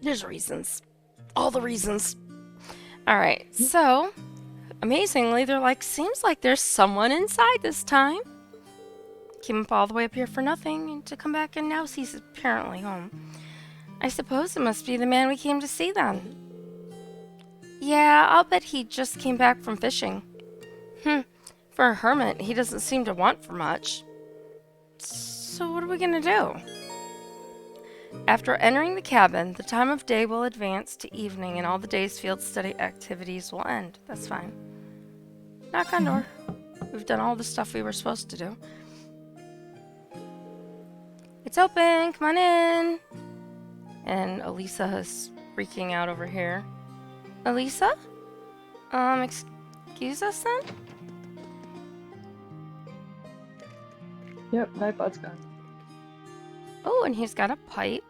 There's reasons. All the reasons. Alright, so, amazingly, they're like, seems like there's someone inside this time. Came up all the way up here for nothing, and to come back and now he's apparently home. I suppose it must be the man we came to see then. Yeah, I'll bet he just came back from fishing. For a hermit, he doesn't seem to want for much. So what are we gonna do? After entering the cabin, the time of day will advance to evening and all the day's field study activities will end. That's fine. Knock on door. We've done all the stuff we were supposed to do. It's open, come on in. And Alisa is freaking out over here. Alisa? Excuse us then? Yep, my butt's gone. Oh, and he's got a pipe.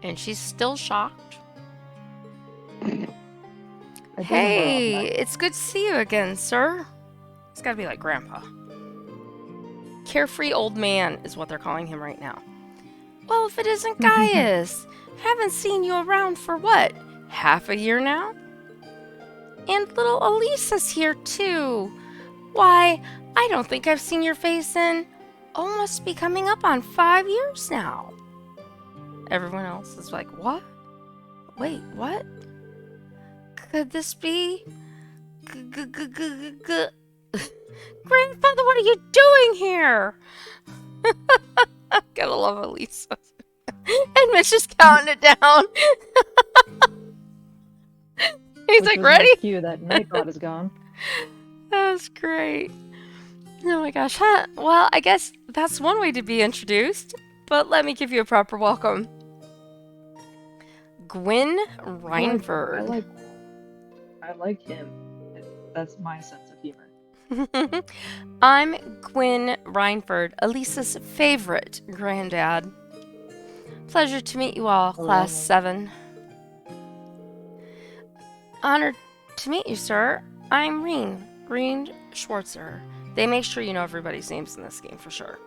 And she's still shocked. Hey, it's good to see you again, sir. It's gotta be like Grandpa. Carefree old man is what they're calling him right now. Well, if it isn't Gaius. Haven't seen you around for what? Half a year now? And little Elisa's here too. Why, I don't think I've seen your face in almost be coming up on 5 years now. Everyone else is like, what? Wait, what? Could this be? Grandfather, what are you doing here? Gotta love Alisa. And Mitch is counting it down. He's like, ready? Cue that Nightbot is gone. That's great. Oh my gosh. Huh? Well, I guess that's one way to be introduced. But let me give you a proper welcome. Gwyn Reinford. I like him. That's my sense of humor. I'm Gwyn Reinford, Elisa's favorite granddad. Pleasure to meet you all, Class 7. Honored to meet you, sir. I'm Reen Schwartzer. They make sure you know everybody's names in this game for sure.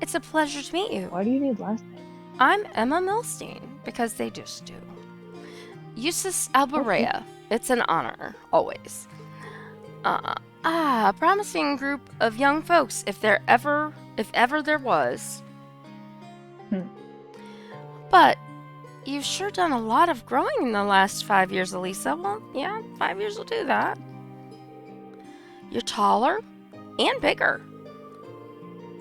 It's a pleasure to meet you. Why do you need last name? I'm Emma Milstein, because they just do. Eustace Alborea. It's an honor, always. A promising group of young folks, if ever there was. But you've sure done a lot of growing in the last 5 years, Alisa. Well, yeah, 5 years will do that. You're taller and bigger.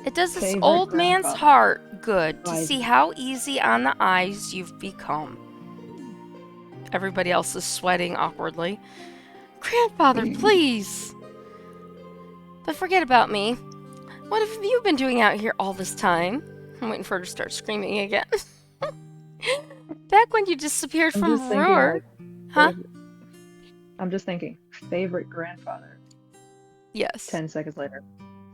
It does this old man's heart good to see how easy on the eyes you've become. Everybody else is sweating awkwardly. Grandfather, please. But forget about me. What have you been doing out here all this time? I'm waiting for her to start screaming again. Back when you disappeared from Roar. Huh? I'm just thinking, favorite grandfather. Yes. 10 seconds later.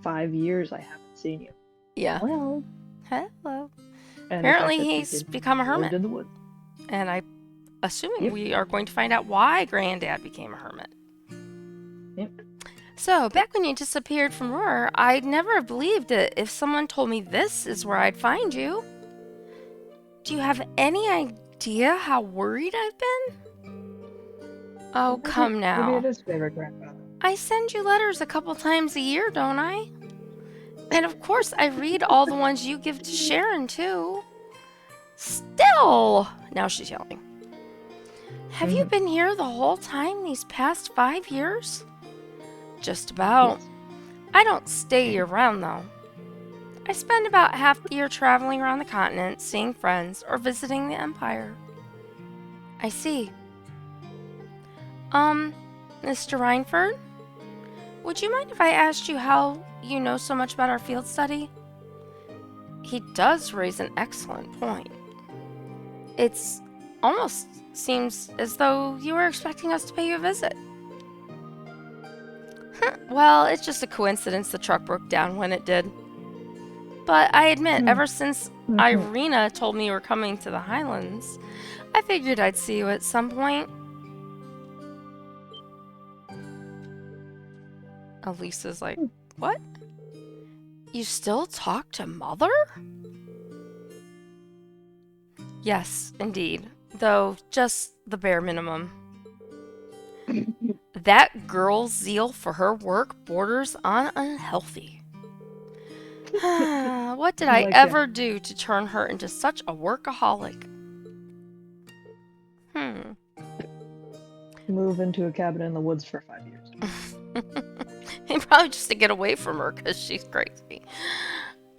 5 years I haven't seen you. Yeah. Well. Hello. And apparently he's become a hermit. In the woods. And I'm assuming we are going to find out why Granddad became a hermit. Yep. So, back when you disappeared from Roar, I'd never have believed it if someone told me this is where I'd find you. Do you have any idea how worried I've been? Oh, come now. Maybe it is favorite grandfather. I send you letters a couple times a year, don't I? And of course, I read all the ones you give to Sharon, too. Still! Now she's yelling. Have you been here the whole time these past 5 years? Just about. Yes. I don't stay year-round, though. I spend about half the year traveling around the continent, seeing friends, or visiting the Empire. I see. Mr. Reinford? Would you mind if I asked you how you know so much about our field study? He does raise an excellent point. It's almost seems as though you were expecting us to pay you a visit. Well, it's just a coincidence the truck broke down when it did. But I admit, ever since Irina told me you were coming to the Highlands, I figured I'd see you at some point. Elisa's like, what? You still talk to Mother? Yes, indeed. Though just the bare minimum. That girl's zeal for her work borders on unhealthy. What did I Like ever do to turn her into such a workaholic? Hmm. move into a cabin in the woods for 5 years. And probably just to get away from her because she's crazy.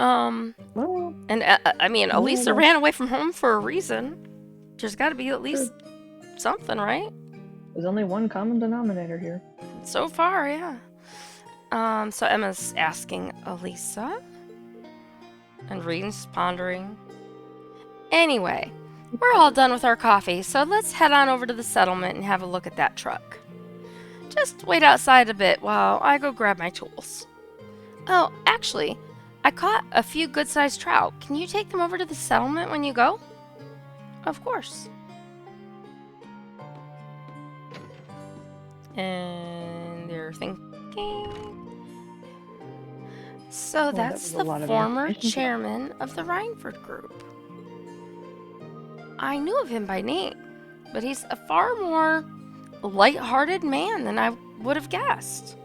Well, And I mean, yeah, Alisa ran away from home for a reason. There's got to be at true. least something, right? There's only one common denominator here. So far, yeah. So Emma's asking Alisa, and Reed's pondering. Anyway, we're all done with our coffee, so let's head on over to the settlement and have a look at that truck. Just wait outside a bit while I go grab my tools. Oh, actually, I caught a few good-sized trout. Can you take them over to the settlement when you go? Of course. And they're thinking. So Well, that that's was a the lot of former information. chairman of the Rhineford Group. I knew of him by name, but he's a far more light-hearted man than I would have guessed.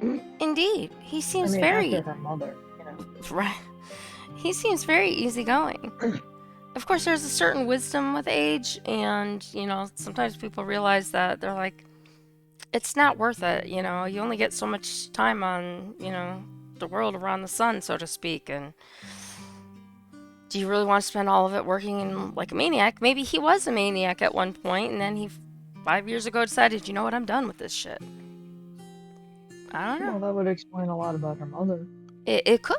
Indeed, he I seems mean, after very her mother, you know. right. He seems very easygoing. Of course, there's a certain wisdom with age, and sometimes people realize that they're like, it's not worth it. You only get so much time on the world around the sun, so to speak, and do you really want to spend all of it working in like a maniac? Maybe he was a maniac at one point, and then he 5 years ago decided, you know what, I'm done with this shit. I don't know. Well, that would explain a lot about her mother. It could.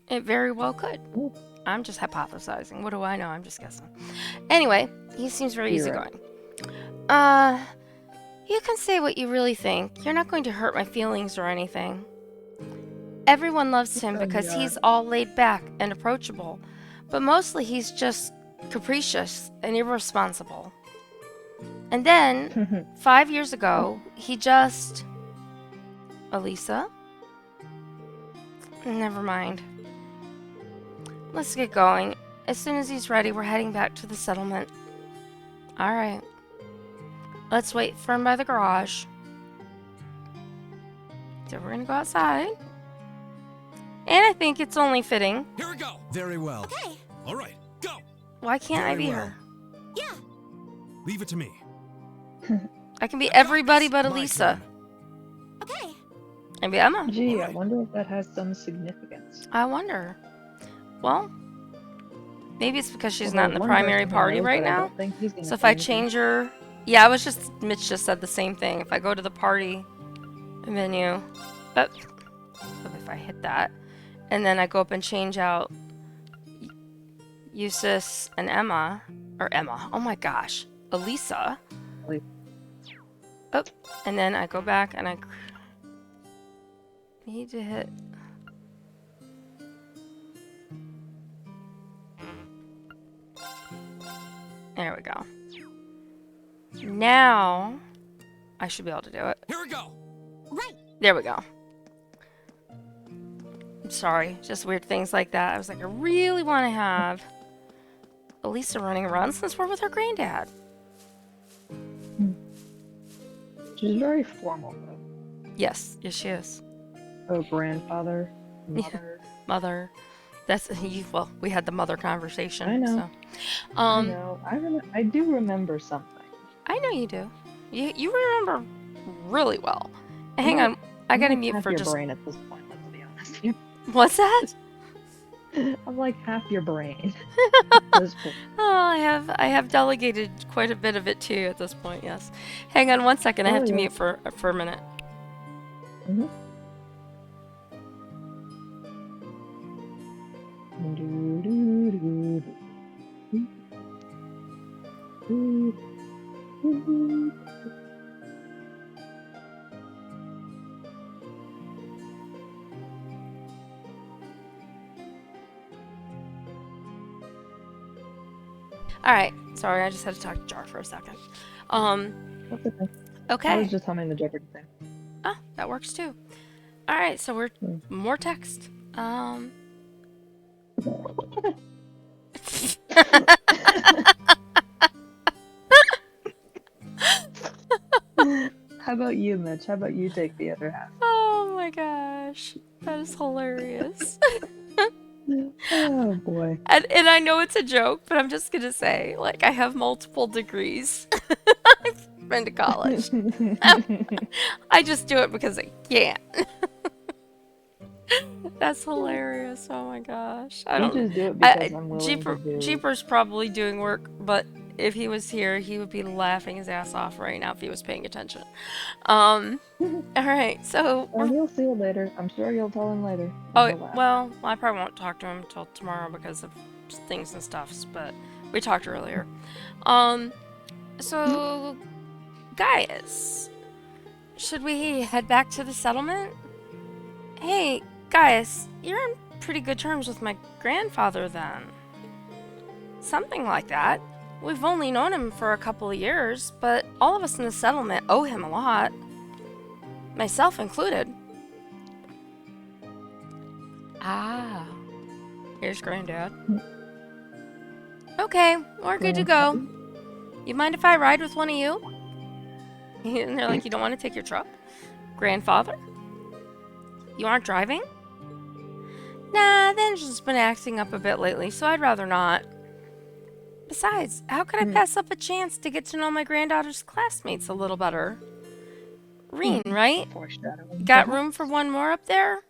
It very well could. Ooh, I'm just hypothesizing. What do I know? I'm just guessing. Anyway, he seems very you're right. easygoing. Uh, you can say what you really think. You're not going to hurt my feelings or anything. Everyone loves him Oh, because you are. he's all laid back and approachable, but mostly he's just capricious and irresponsible. And then, 5 years ago, he just. Alisa? Never mind. Let's get going. As soon as he's ready, we're heading back to the settlement. Alright. Let's wait for him by the garage. So we're gonna go outside. And I think it's only fitting. Here we go. Very well. Okay. All right, go. Why can't I Very be well. her? Yeah. Leave it to me. I can be I got everybody this. but My Alisa. turn. Okay. And be Emma. Gee, I Alright. wonder if that has some significance. I wonder. Well, maybe it's because she's Although not in the one primary person who party knows, right but I now. don't think he's gonna So if say I anything. change her, yeah, Mitch just said the same thing. If I go to the party menu, if I hit that, and then I go up and change out Eustace and Emma, oh my gosh, Alisa. Like, Oh, and then I go back and I need to hit. There we go. Now I should be able to do it. Here we go. Right. There we go. I'm sorry, just weird things like that. I was like, I really want to have Alisa running around since we're with her granddad. she's very formal, though. Yes, she is. Oh, grandfather, Yeah. mother. Mother. That's you. Well, we had the mother conversation. I know. So. I know. I do remember something. I know you do. You remember really well. Hang Yeah. on, I gotta I'm like mute half for your just. brain at this point. Let's be honest here. What's that? I'm like half your brain. at this point. Oh, I have delegated quite a bit of it to you at this point. Yes. Hang on one second. I Oh, have to yeah. mute for a minute. Mhm. All right. Sorry, I just had to talk to Jar for a second. That's okay. I Okay. was just humming the Jeopardy thing. Ah, that works too. All right. So we're more text. you, Mitch? How about you take the other half? Oh my gosh. That is hilarious. Oh boy. And I know it's a joke, but I'm just gonna say, like, I have multiple degrees. I've been to college. I just do it because I can. That's hilarious. Oh my gosh. I You don't. just do it because I'm willing to do. Jeeper's probably doing work, but if he was here, he would be laughing his ass off right now if he was paying attention. All right. So And you'll see it later. I'm sure you'll tell him later. And oh he'll laugh. well, I probably won't talk to him until tomorrow because of things and stuffs. But we talked earlier. So Gaius, should we head back to the settlement? Hey, Gaius, you're on pretty good terms with my grandfather then. Something like that. We've only known him for a couple of years, but all of us in the settlement owe him a lot. Myself included. Ah. Here's Granddad. Okay, we're good to go. You mind if I ride with one of you? And they're like, you don't want to take your truck? Grandfather? You aren't driving? Nah, the engine's been acting up a bit lately, so I'd rather not. Besides, how could I pass up a chance to get to know my granddaughter's classmates a little better? Reen, right? Foreshadowing. Got room for one more up there?